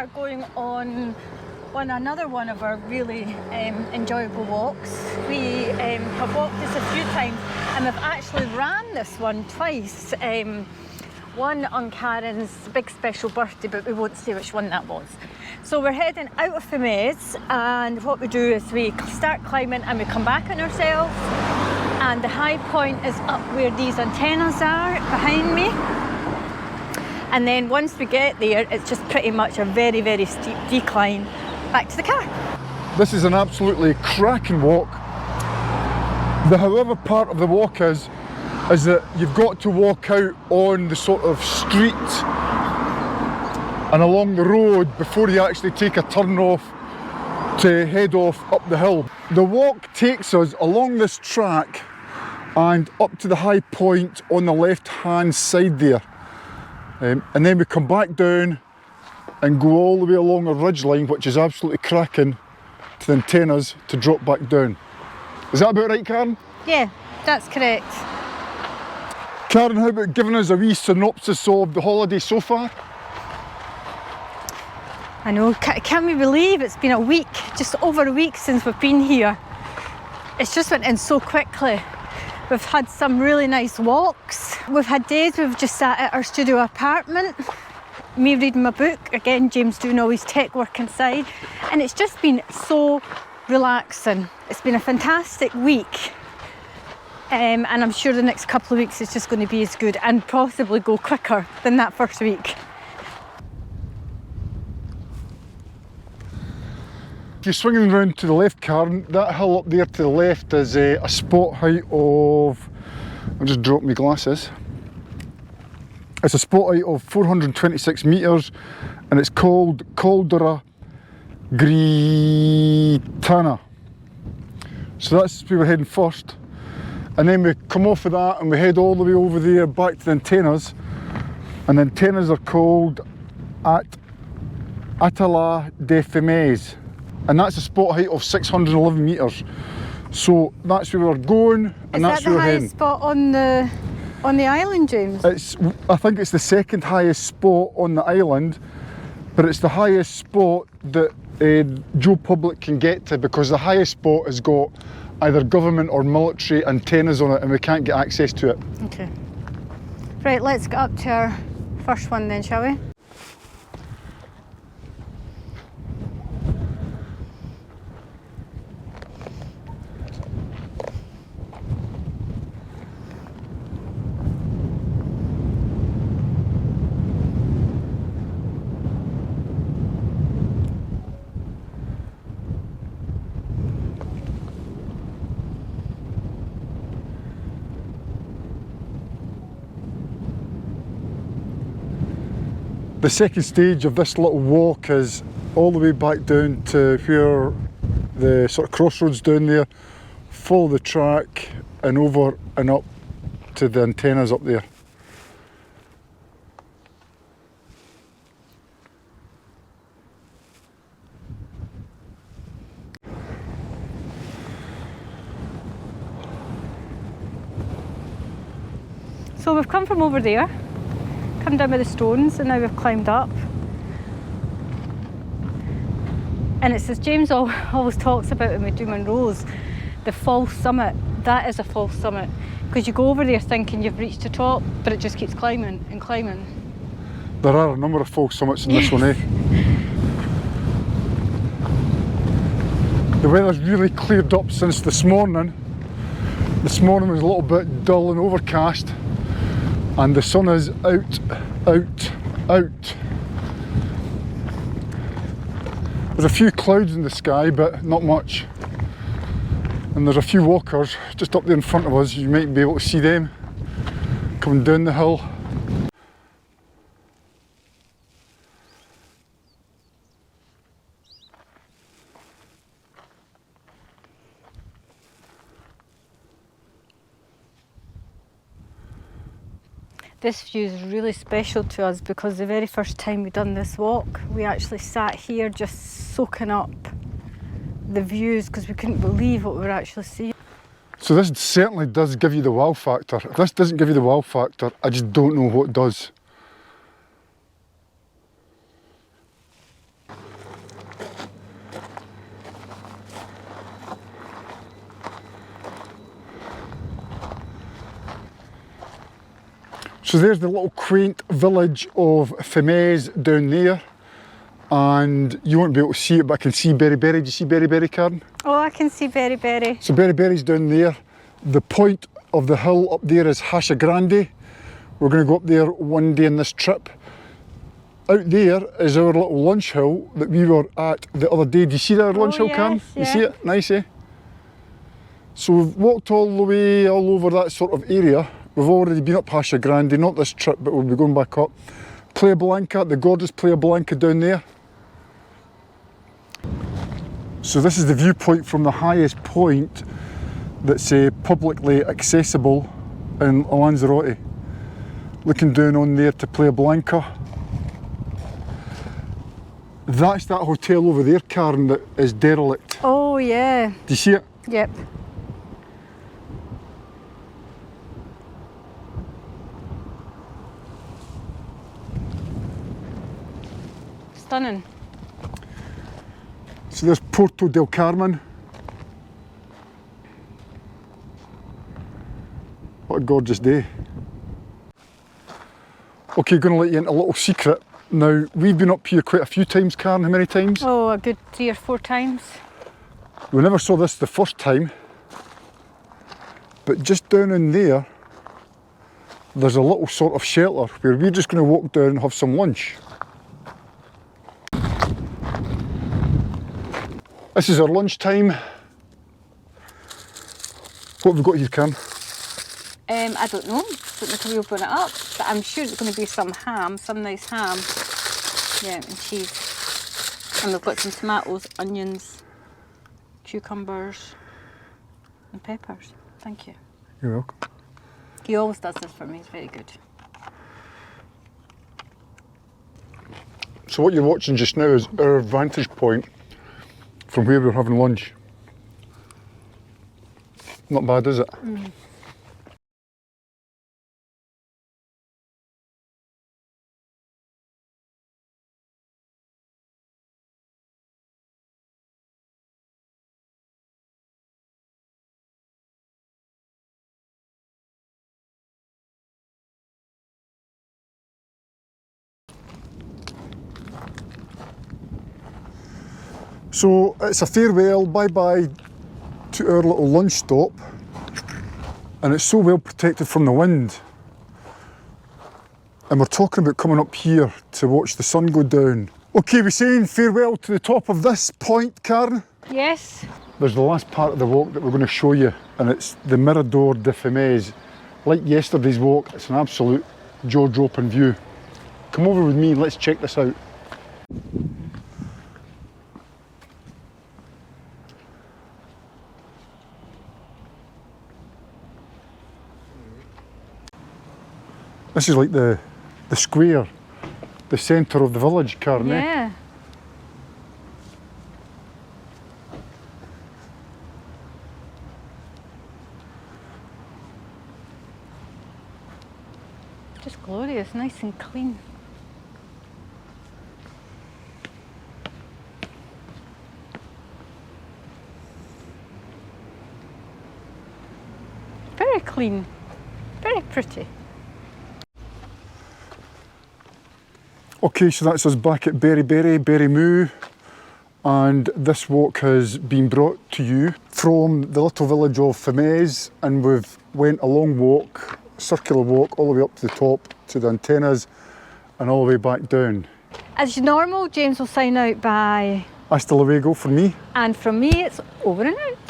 are going on another one of our really enjoyable walks. We have walked this a few times and we've actually ran this one twice. One on Karen's big special birthday, but we won't say which one that was. So we're heading out of Femés, and what we do is we start climbing and we come back on ourselves, and the high point is up where these antennas are behind me. And then once we get there, it's just pretty much a very, very steep decline back to the car. This is an absolutely cracking walk. The however part of the walk is that you've got to walk out on the sort of street and along the road before you actually take a turn off to head off up the hill. The walk takes us along this track and up to the high point on the left hand side there. And then we come back down and go all the way along a ridge line, which is absolutely cracking, to the antennas to drop back down. Is that about right, Karen? Yeah, that's correct. Karen, how about giving us a wee synopsis of the holiday so far? I know, can we believe it's been a week, just over a week since we've been here. It's just went in so quickly. We've had some really nice walks. We've had days we've just sat at our studio apartment, me reading my book, again James doing all his tech work inside, and it's just been so relaxing. It's been a fantastic week. And I'm sure the next couple of weeks is just going to be as good and possibly go quicker than that first week. If you're swinging round to the left, Karen, that hill up there to the left is a spot height of, I'll just drop my glasses. It's a spot height of 426 metres and it's called Caldera Gritana. So that's where we're heading first. And then we come off of that and we head all the way over there back to the antennas. And the antennas are called Atalaya de Femés. And that's a spot height of 611 metres. So that's where we're going and that's where we're heading. Is that the highest spot on the island, James? I think it's the second highest spot on the island, but it's the highest spot that Joe Public can get to, because the highest spot has got either government or military antennas on it and we can't get access to it. Okay. Right, let's get up to our first one then, shall we? The second stage of this little walk is all the way back down to where the sort of crossroads down there, follow the track and over and up to the antennas up there. So we've come from over there, come down by the stones, and now we've climbed up. And it's as James always talks about when we do Monroe's, the false summit. That is a false summit, because you go over there thinking you've reached the top, but it just keeps climbing and climbing. There are a number of false summits in this one, eh? The weather's really cleared up since this morning. This morning was a little bit dull and overcast, and the sun is out. There's a few clouds in the sky, but not much. And there's a few walkers just up there in front of us. You might be able to see them coming down the hill. This view is really special to us because the very first time we done this walk, we actually sat here just soaking up the views because we couldn't believe what we were actually seeing. So this certainly does give you the wow factor. If this doesn't give you the wow factor, I just don't know what does. So there's the little quaint village of Femés down there, and you won't be able to see it, but I can see Berry Berry. Do you see Berry Berry, Karen? Oh, I can see Berry Berry. So Berry Berry's down there. The point of the hill up there is Hasha Grande. We're going to go up there one day in this trip. Out there is our little lunch hill that we were at the other day. Do you see that lunch hill, Karen? Yes, You see it? Nice, eh? So we've walked all the way all over that sort of area. We've already been up Hasha Grande, not this trip, but we'll be going back up. Playa Blanca, the gorgeous Playa Blanca down there. So this is the viewpoint from the highest point that's publicly accessible in Lanzarote. Looking down on there to Playa Blanca. That's that hotel over there, Karen, that is derelict. Oh yeah. Do you see it? Yep. Stunning. So there's Porto del Carmen. What a gorgeous day. Okay, going to let you into a little secret. Now, we've been up here quite a few times, Karen. How many times? Oh, a good 3 or 4 times. We never saw this the first time, but just down in there, there's a little sort of shelter where we're just going to walk down and have some lunch. This is our lunch time. What have we got here, Karen? I don't know. Don't know till we open it up, but I'm sure it's going to be some ham, some nice ham. Yeah, and cheese. And we've got some tomatoes, onions, cucumbers, and peppers. Thank you. You're welcome. He always does this for me. It's very good. So what you're watching just now is our vantage point from where we're having lunch. Not bad, is it? Mm. So it's a farewell, bye-bye to our little lunch stop, and it's so well protected from the wind. And we're talking about coming up here to watch the sun go down. Okay, we're saying farewell to the top of this point, Karen. Yes. There's the last part of the walk that we're going to show you, and it's the Mirador de Femés. Like yesterday's walk, it's an absolute jaw-dropping view. Come over with me and let's check this out. This is like the square, the centre of the village, Karen. Yeah. Just glorious, nice and clean. Very clean, very pretty. Okay, so that's us back at Berry Moo, and this walk has been brought to you from the little village of Femés, and we've went a long walk, circular walk, all the way up to the top to the antennas and all the way back down. As normal, James will sign out by... Hasta luego from me. And from me, it's over and out.